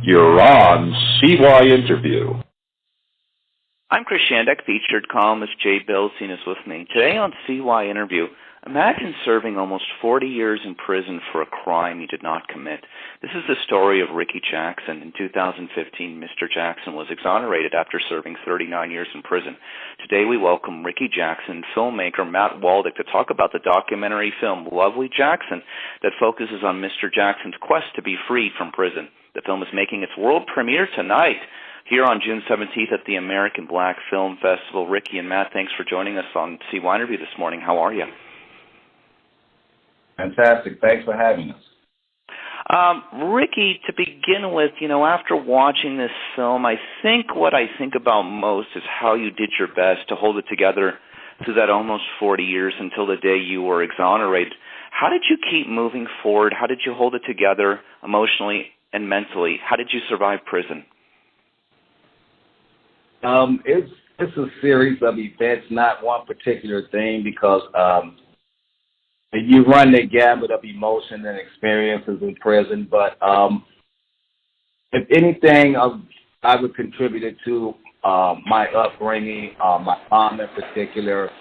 You're on CYInterview. I'm Chris Shandeck, featured columnist Jay Bilstein is with me. Today on CYInterview, imagine serving almost 40 years in prison for a crime you did not commit. This is the story of Rickey Jackson. In 2015, Mr. Jackson was exonerated after serving 39 years in prison. Today we welcome Rickey Jackson, filmmaker Matt Waldeck, to talk about the documentary film Lovely Jackson that focuses on Mr. Jackson's quest to be freed from prison. The film is making its world premiere tonight here on June 17th at the American Black Film Festival. Rickey and Matt, thanks for joining us on CYInterview this morning. How are you? Fantastic. Thanks for having us. Rickey, to begin with, after watching this film, I think what I think about most is how you did your best to hold it together through that almost 40 years until the day you were exonerated. How did you keep moving forward? How did you hold it together emotionally and mentally? How did you survive prison? It's a series of events, not one particular thing, because you run the gamut of emotion and experiences in prison. But if anything, I would contribute it to my upbringing, my mom in particular.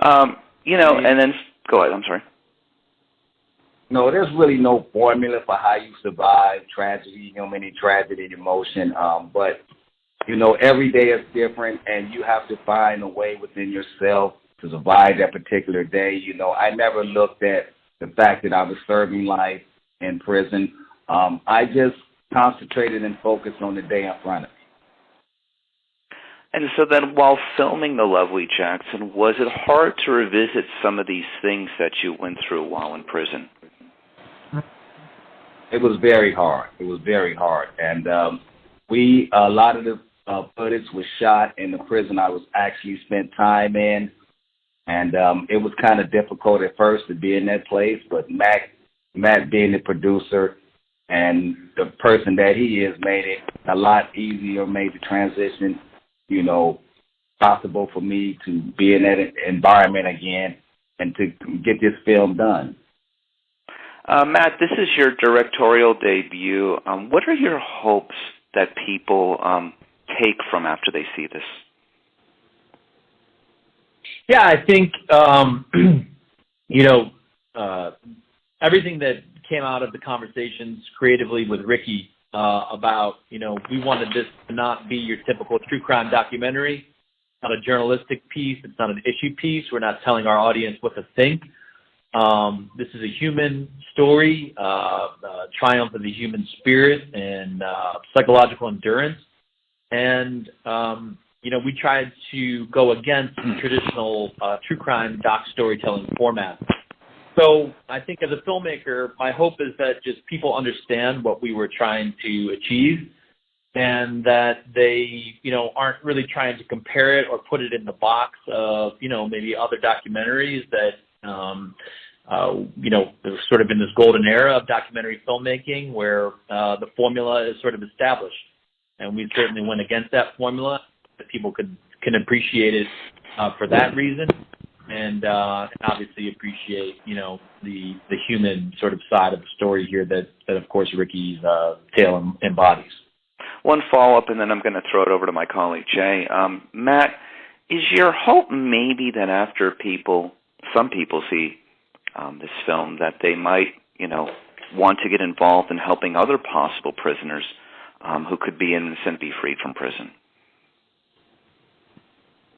And then go ahead. I'm sorry. No, there's really no formula for how you survive tragedy, any tragedy, emotion. But, every day is different, and you have to find a way within yourself to survive that particular day. I never looked at the fact that I was serving life in prison. I just concentrated and focused on the day in front of me. And so then while filming The Lovely Jackson, was it hard to revisit some of these things that you went through while in prison? It was very hard. And a lot of the footage was shot in the prison I was actually spent time in. And it was kind of difficult at first to be in that place. But Matt being the producer and the person that he is, made it a lot easier, made the transition, possible for me to be in that environment again and to get this film done. Matt, this is your directorial debut. What are your hopes that people take from after they see this? Yeah, I think, everything that came out of the conversations creatively with Rickey about, we wanted this to not be your typical true crime documentary. It's not a journalistic piece. It's not an issue piece. We're not telling our audience what to think. This is a human story, triumph of the human spirit and psychological endurance. And, we tried to go against the traditional true crime doc storytelling format. So I think as a filmmaker, my hope is that just people understand what we were trying to achieve and that they, aren't really trying to compare it or put it in the box of, maybe other documentaries that, sort of in this golden era of documentary filmmaking where the formula is sort of established. And we certainly went against that formula, that people can appreciate it for that reason. And obviously appreciate, the human sort of side of the story here that of course, Rickey's tale embodies. One follow-up, and then I'm going to throw it over to my colleague, Jay. Matt, is your hope maybe that after some people see this film, that they might, want to get involved in helping other possible prisoners who could be innocent be freed from prison?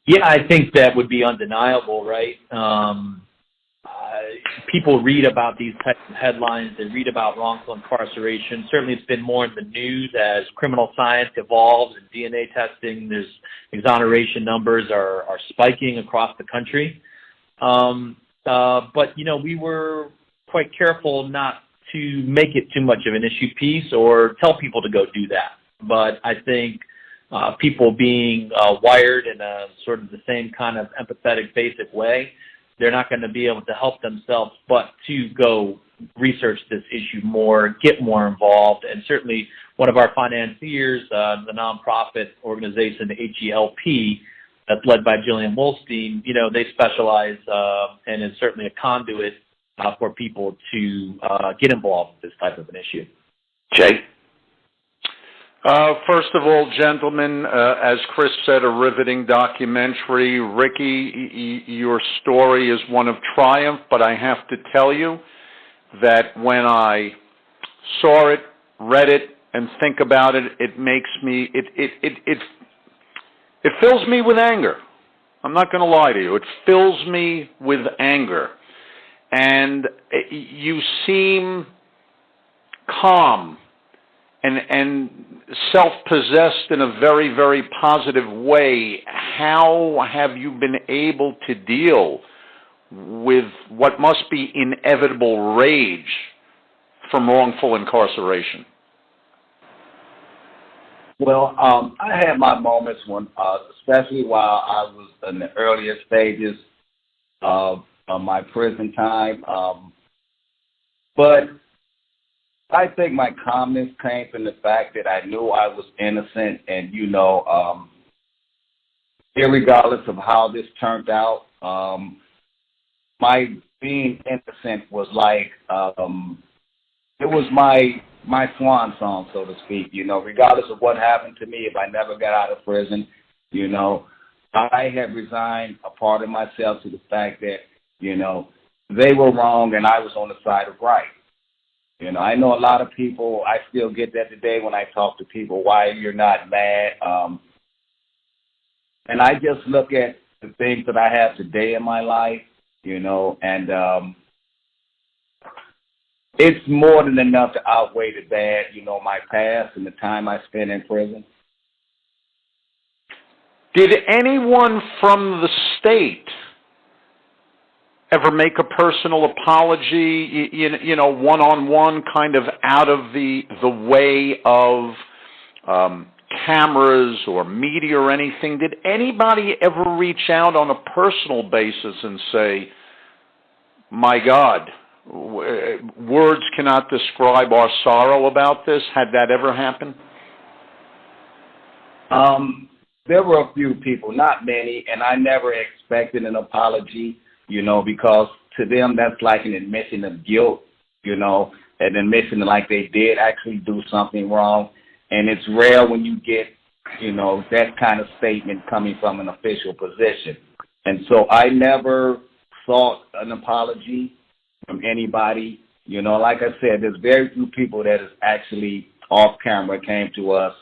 Yeah, I think that would be undeniable, right? People read about these types of headlines. They read about wrongful incarceration. Certainly it's been more in the news as criminal science evolves and DNA testing. There's exoneration numbers are spiking across the country. But, we were quite careful not to make it too much of an issue piece or tell people to go do that. But I think people being wired in a sort of the same kind of empathetic, basic way, they're not going to be able to help themselves but to go research this issue more, get more involved. And certainly one of our financiers, the nonprofit organization, the HELP, that's led by Jillian Wolstein, they specialize and is certainly a conduit for people to get involved with this type of an issue. Jay? First of all, gentlemen, as Chris said, a riveting documentary. Rickey, your story is one of triumph, but I have to tell you that when I saw it, read it, and think about it, it makes me, it fills me with anger. I'm not going to lie to you. It fills me with anger. And you seem calm and self-possessed in a very, very positive way. How have you been able to deal with what must be inevitable rage from wrongful incarceration? Well, I had my moments when, especially while I was in the earlier stages of my prison time. But I think my calmness came from the fact that I knew I was innocent, and irregardless of how this turned out, my being innocent was like it was my swan song, so to speak. Regardless of what happened to me, if I never got out of prison, I had resigned a part of myself to the fact that they were wrong and I was on the side of right. I know a lot of people, I still get that today when I talk to people, why you're not mad. And I just look at the things that I have today in my life, and it's more than enough to outweigh the bad, my past and the time I spent in prison. Did anyone from the state ever make a personal apology, one-on-one, kind of out of the way of cameras or media or anything? Did anybody ever reach out on a personal basis and say, my God, words cannot describe our sorrow about this? Had that ever happened? There were a few people, not many, and I never expected an apology, because to them that's like an admission of guilt, an admission like they did actually do something wrong. And it's rare when you get, that kind of statement coming from an official position. And so I never sought an apology from anybody. Like I said, there's very few people that is actually off camera came to us.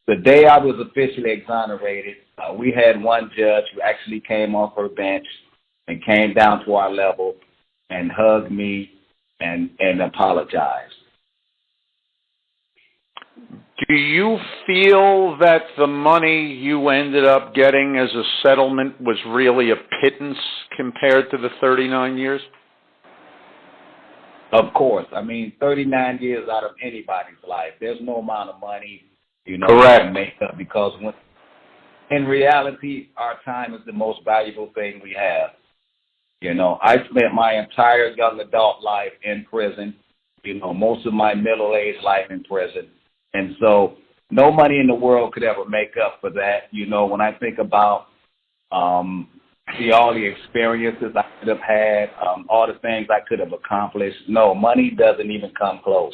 The day I was officially exonerated, we had one judge who actually came off her bench and came down to our level and hugged me and apologized. Do you feel that the money you ended up getting as a settlement was really a pittance compared to the 39 years? Of course. 39 years out of anybody's life. There's no amount of money, Correct. to make up, because in reality, our time is the most valuable thing we have. I spent my entire young adult life in prison, most of my middle-aged life in prison. And so no money in the world could ever make up for that. When I think about all the experiences I could have had, all the things I could have accomplished, no, money doesn't even come close.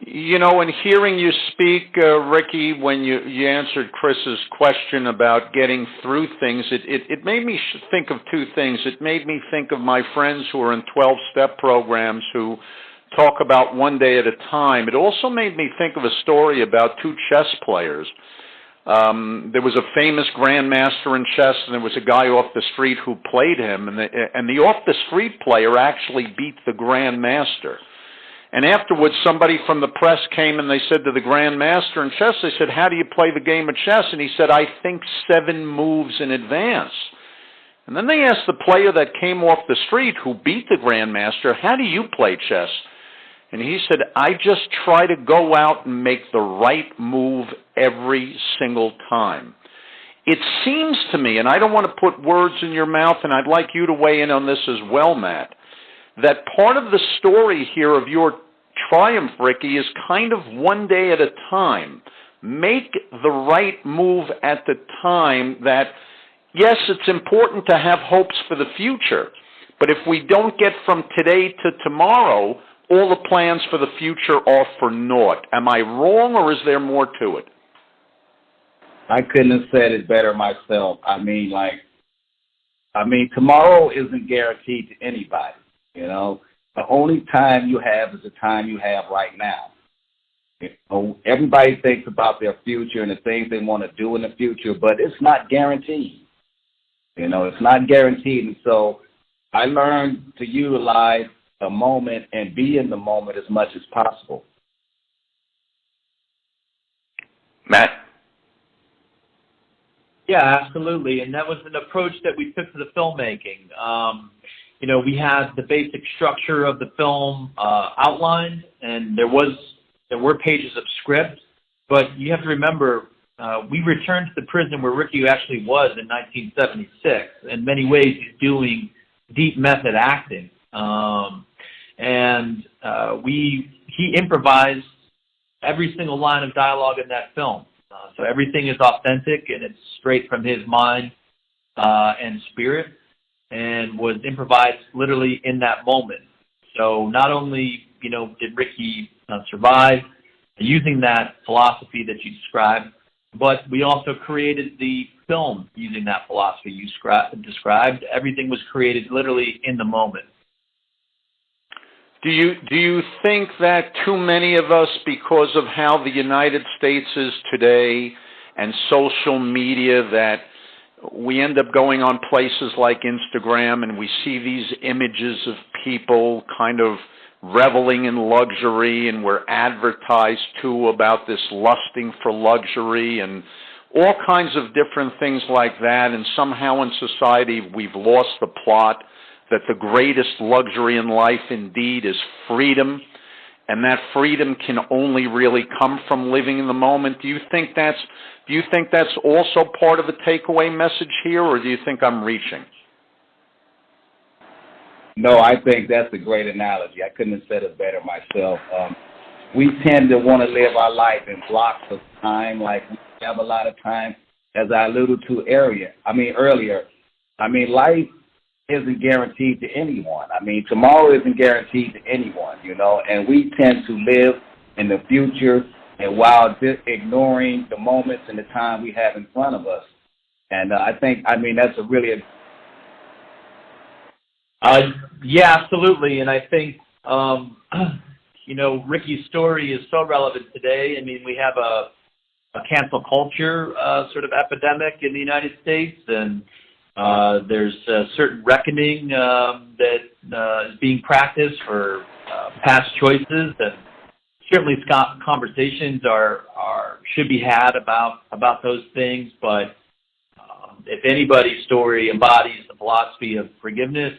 In hearing you speak, Rickey, when you answered Chris's question about getting through things, it made me think of two things. It made me think of my friends who are in 12-step programs who talk about one day at a time. It also made me think of a story about two chess players. There was a famous grandmaster in chess, and there was a guy off the street who played him, and the off-the-street player actually beat the grandmaster. And afterwards, somebody from the press came and they said to the grandmaster in chess, they said, how do you play the game of chess? And he said, I think 7 moves in advance. And then they asked the player that came off the street who beat the grandmaster, how do you play chess? And he said, I just try to go out and make the right move every single time. It seems to me, and I don't want to put words in your mouth, and I'd like you to weigh in on this as well, Matt, that part of the story here of your triumph, Rickey, is kind of one day at a time. Make the right move at the time that yes, it's important to have hopes for the future, but if we don't get from today to tomorrow, all the plans for the future are for naught. Am I wrong, or is there more to it? I couldn't have said it better myself. Tomorrow isn't guaranteed to anybody, you know. The only time you have is the time you have right now. You know, everybody thinks about their future and the things they want to do in the future, but it's not guaranteed. You know, it's not guaranteed. And so I learned to utilize the moment and be in the moment as much as possible. Matt? Yeah, absolutely. And that was an approach that we took to the filmmaking. You know, we had the basic structure of the film outlined, and there were pages of script. But you have to remember, we returned to the prison where Rickey actually was in 1976. In many ways, he's doing deep method acting. He improvised every single line of dialogue in that film. So everything is authentic and it's straight from his mind and spirit, and was improvised literally in that moment. So not only, you know, did Rickey survive using that philosophy that you described, but we also created the film using that philosophy you described. Everything was created literally in the moment. Do you think that too many of us, because of how the United States is today and social media, that we end up going on places like Instagram and we see these images of people kind of reveling in luxury, and we're advertised to about this lusting for luxury and all kinds of different things like that, and somehow in society we've lost the plot that the greatest luxury in life indeed is freedom, and that freedom can only really come from living in the moment? Do you think that's also part of the takeaway message here, or do you think I'm reaching? No, I think that's a great analogy. I couldn't have said it better myself. We tend to want to live our life in blocks of time, like we have a lot of time, as I alluded to earlier. Life isn't guaranteed to anyone. Tomorrow isn't guaranteed to anyone, you know, and we tend to live in the future and while ignoring the moments and the time we have in front of us. And that's a really... Yeah, absolutely. And I think, you know, Rickey's story is so relevant today. I mean, we have a cancel culture sort of epidemic in the United States, and there's a certain reckoning that is being practiced for past choices, and certainly conversations should be had about those things. But if anybody's story embodies the philosophy of forgiveness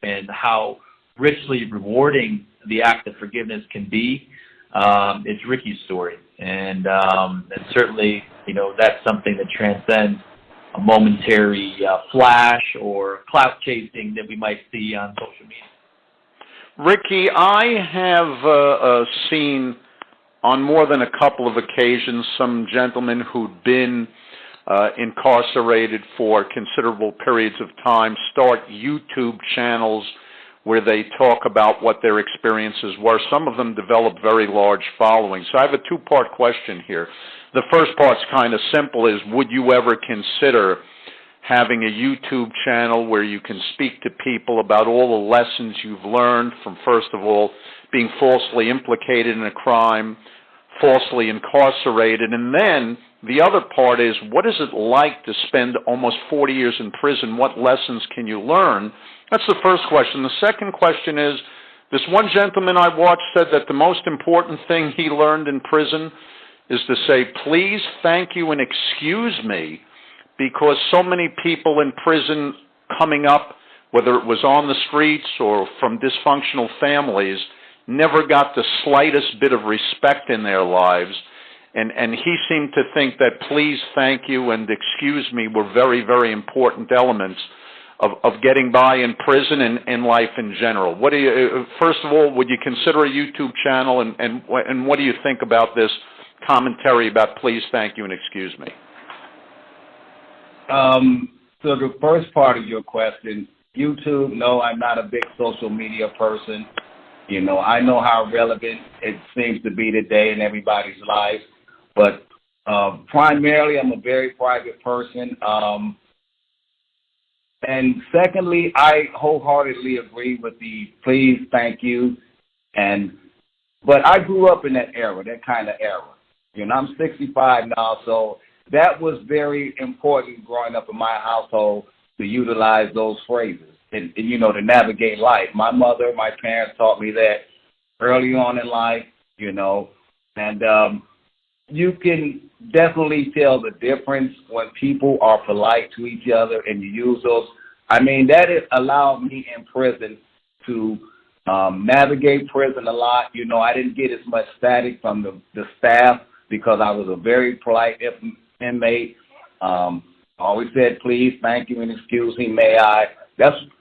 and how richly rewarding the act of forgiveness can be, it's Rickey's story, and certainly, you know, that's something that transcends a momentary flash or clout chasing that we might see on social media. Rickey, I have seen on more than a couple of occasions some gentlemen who'd been incarcerated for considerable periods of time start YouTube channels where they talk about what their experiences were. Some of them develop very large followings. So I have a two-part question here. The first part's kind of simple, is would you ever consider having a YouTube channel where you can speak to people about all the lessons you've learned from, first of all, being falsely implicated in a crime, falsely incarcerated, and then the other part is, what is it like to spend almost 40 years in prison? What lessons can you learn? That's the first question. The second question is, this one gentleman I watched said that the most important thing he learned in prison is to say, please, thank you, and excuse me, because so many people in prison coming up, whether it was on the streets or from dysfunctional families, never got the slightest bit of respect in their lives. And he seemed to think that please, thank you, and excuse me were very, very important elements of getting by in prison and in life in general. What do you, first of all, would you consider a YouTube channel, and what do you think about this commentary about please, thank you, and excuse me? So the first part of your question, YouTube, no, I'm not a big social media person. You know, I know how relevant it seems to be today in everybody's life, but primarily I'm a very private person. And secondly, I wholeheartedly agree with the please, thank you, but I grew up in that era, that kind of era. You know, I'm 65 now, so that was very important growing up in my household to utilize those phrases and you know, to navigate life. My mother, my parents taught me that early on in life, you know, and you can definitely tell the difference when people are polite to each other and you use those. I mean, that has allowed me in prison to navigate prison a lot. You know, I didn't get as much static from the staff because I was a very polite inmate. Always said please, thank you, and excuse me, may I.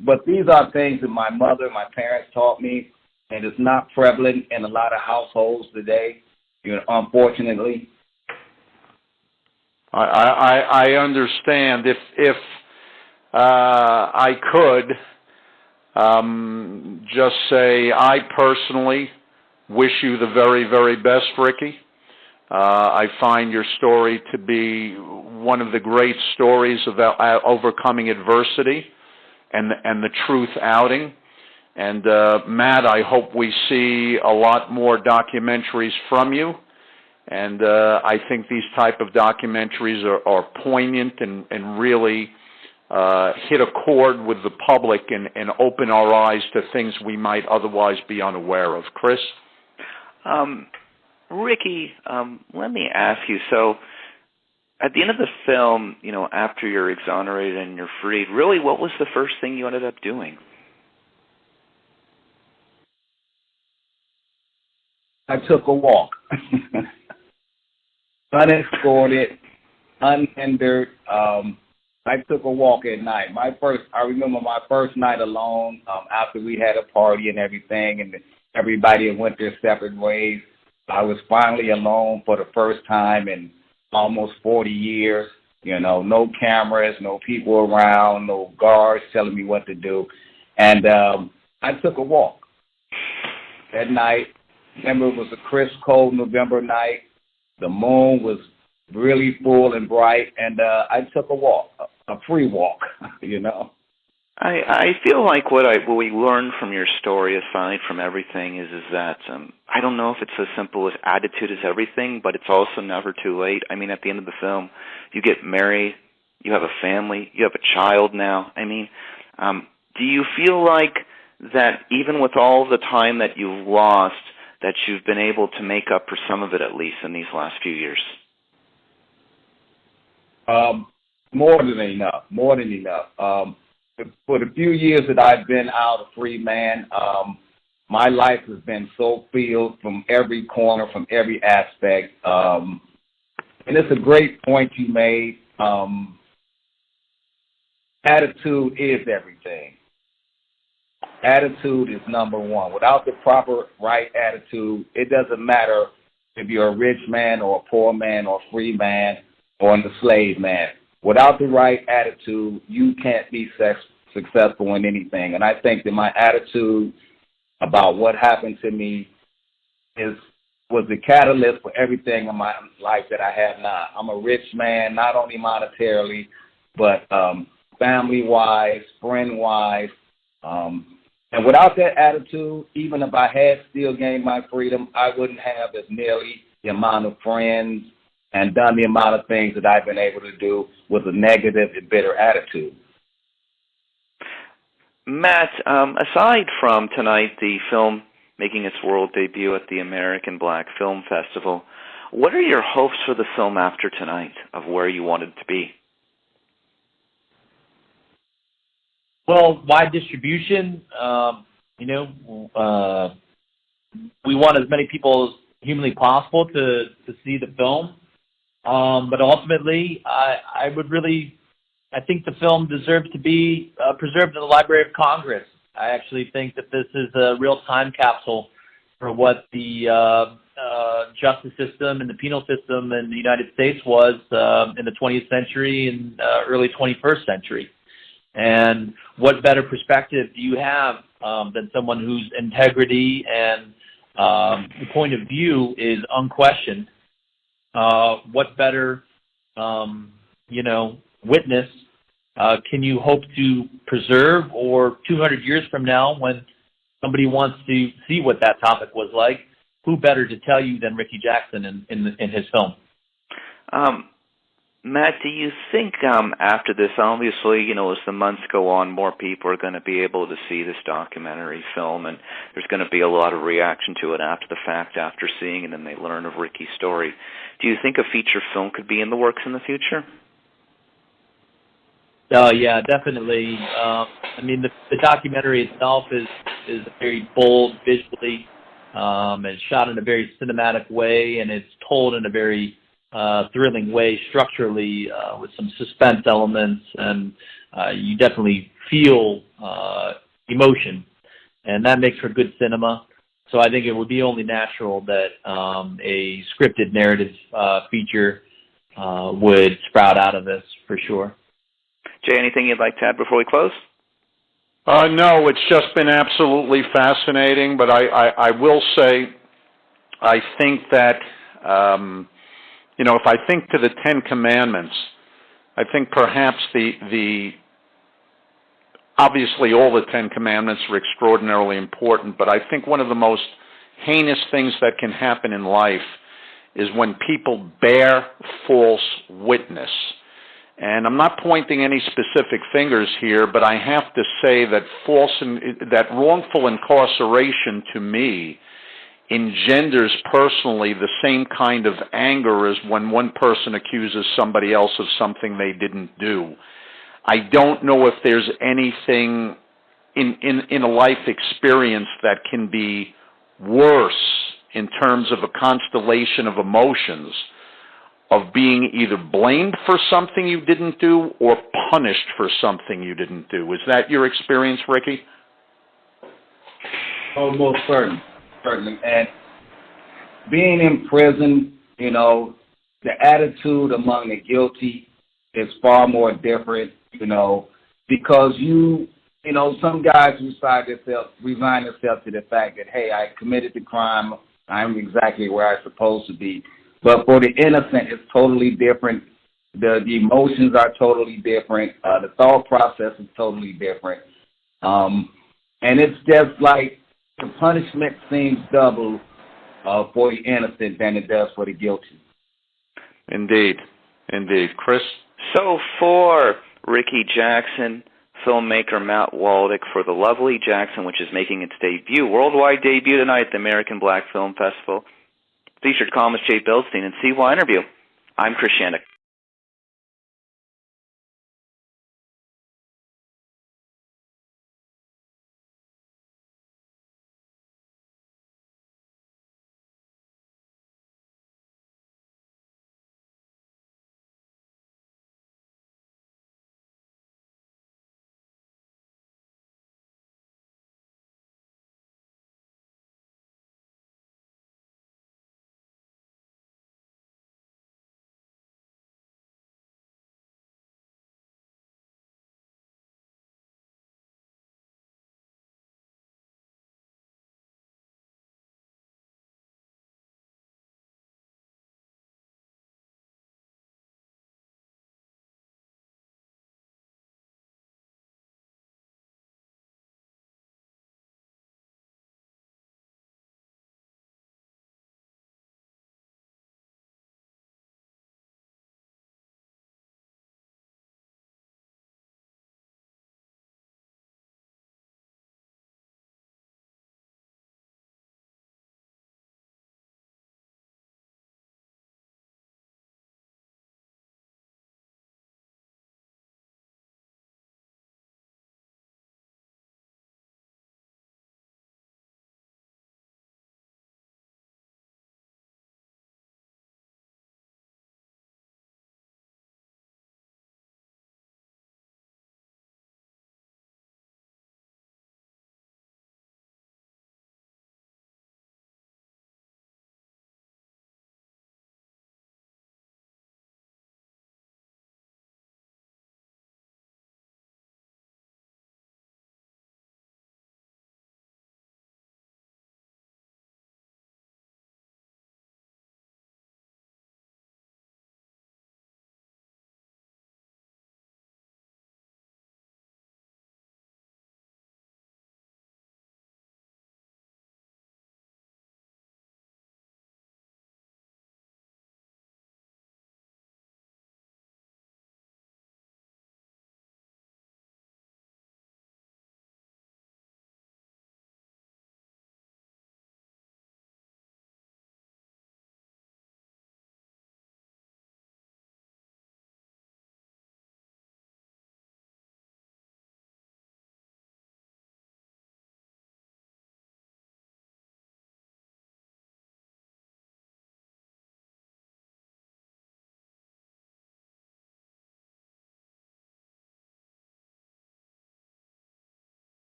But these are things that my mother, my parents taught me, and it's not prevalent in a lot of households today, you know, unfortunately. I understand. If I could just say, I personally wish you the very, very best, Rickey. I find your story to be one of the great stories of overcoming adversity and the truth outing. And Matt, I hope we see a lot more documentaries from you. And I think these type of documentaries are poignant and really hit a chord with the public and open our eyes to things we might otherwise be unaware of. Chris? Rickey, let me ask you, so at the end of the film, you know, after you're exonerated and you're freed, really what was the first thing you ended up doing? I took a walk. Unescorted, unhindered. I took a walk at night. I remember my first night alone after we had a party and everything, and everybody had went their separate ways. I was finally alone for the first time in almost 40 years. You know, no cameras, no people around, no guards telling me what to do. And I took a walk that night. Remember, it was a crisp, cold November night. The moon was really full and bright, and I took a walk, a free walk, you know. I feel like what we learned from your story, aside from everything, is that I don't know if it's as simple as attitude is everything, but it's also never too late. I mean, at the end of the film, you get married, you have a family, you have a child now. I mean, do you feel like that even with all the time that you've lost, that you've been able to make up for some of it at least in these last few years? More than enough. For the few years that I've been out a free man, my life has been so filled from every corner, from every aspect. And it's a great point you made. Attitude is everything. Attitude is number one. Without the proper right attitude, it doesn't matter if you're a rich man or a poor man or a free man or a slave man. Without the right attitude, you can't be successful in anything. And I think that my attitude about what happened to me was the catalyst for everything in my life that I have now. I'm a rich man, not only monetarily, but family-wise, friend-wise. And without that attitude, even if I had still gained my freedom, I wouldn't have as nearly the amount of friends and done the amount of things that I've been able to do with a negative and bitter attitude. Matt, aside from tonight, the film making its world debut at the American Black Film Festival, what are your hopes for the film after tonight of where you want it to be? Well, wide distribution. We want as many people as humanly possible to see the film. But ultimately, I think the film deserves to be preserved in the Library of Congress. I actually think that this is a real time capsule for what the justice system and the penal system in the United States was in the 20th century and early 21st century. And what better perspective do you have than someone whose integrity and the point of view is unquestioned? What better, witness can you hope to preserve, or 200 years from now when somebody wants to see what that topic was like, who better to tell you than Rickey Jackson in his film? Matt, do you think after this, obviously, as the months go on, more people are going to be able to see this documentary film, and there's going to be a lot of reaction to it after the fact, after seeing it, and they learn of Rickey's story. Do you think a feature film could be in the works in the future? Yeah, definitely. The documentary itself is very bold visually. It's shot in a very cinematic way, and it's told in a very thrilling way structurally, with some suspense elements, and you definitely feel emotion, and that makes for good cinema. So I think it would be only natural that a scripted narrative feature would sprout out of this, for sure. Jay, anything you'd like to add before we close? No, it's just been absolutely fascinating, but I will say I think that if I think to the Ten Commandments, I think perhaps obviously all the Ten Commandments are extraordinarily important, but I think one of the most heinous things that can happen in life is when people bear false witness. And I'm not pointing any specific fingers here, but I have to say that wrongful incarceration to me engenders personally the same kind of anger as when one person accuses somebody else of something they didn't do. I don't know if there's anything in a life experience that can be worse in terms of a constellation of emotions of being either blamed for something you didn't do or punished for something you didn't do. Is that your experience, Rickey? Oh, most certainly. And being in prison, the attitude among the guilty is far more different, because some guys resign themselves to the fact that, hey, I committed the crime, I'm exactly where I'm supposed to be. But for the innocent, it's totally different. The emotions are totally different. The thought process is totally different. And it's just like the punishment seems double for the innocent than it does for the guilty. Indeed. Chris? So for Rickey Jackson, filmmaker Matt Waldeck, for The Lovely Jackson, which is making its worldwide debut tonight at the American Black Film Festival, featured columnist Jay Billstein and CYInterview. I'm Chris Shandick.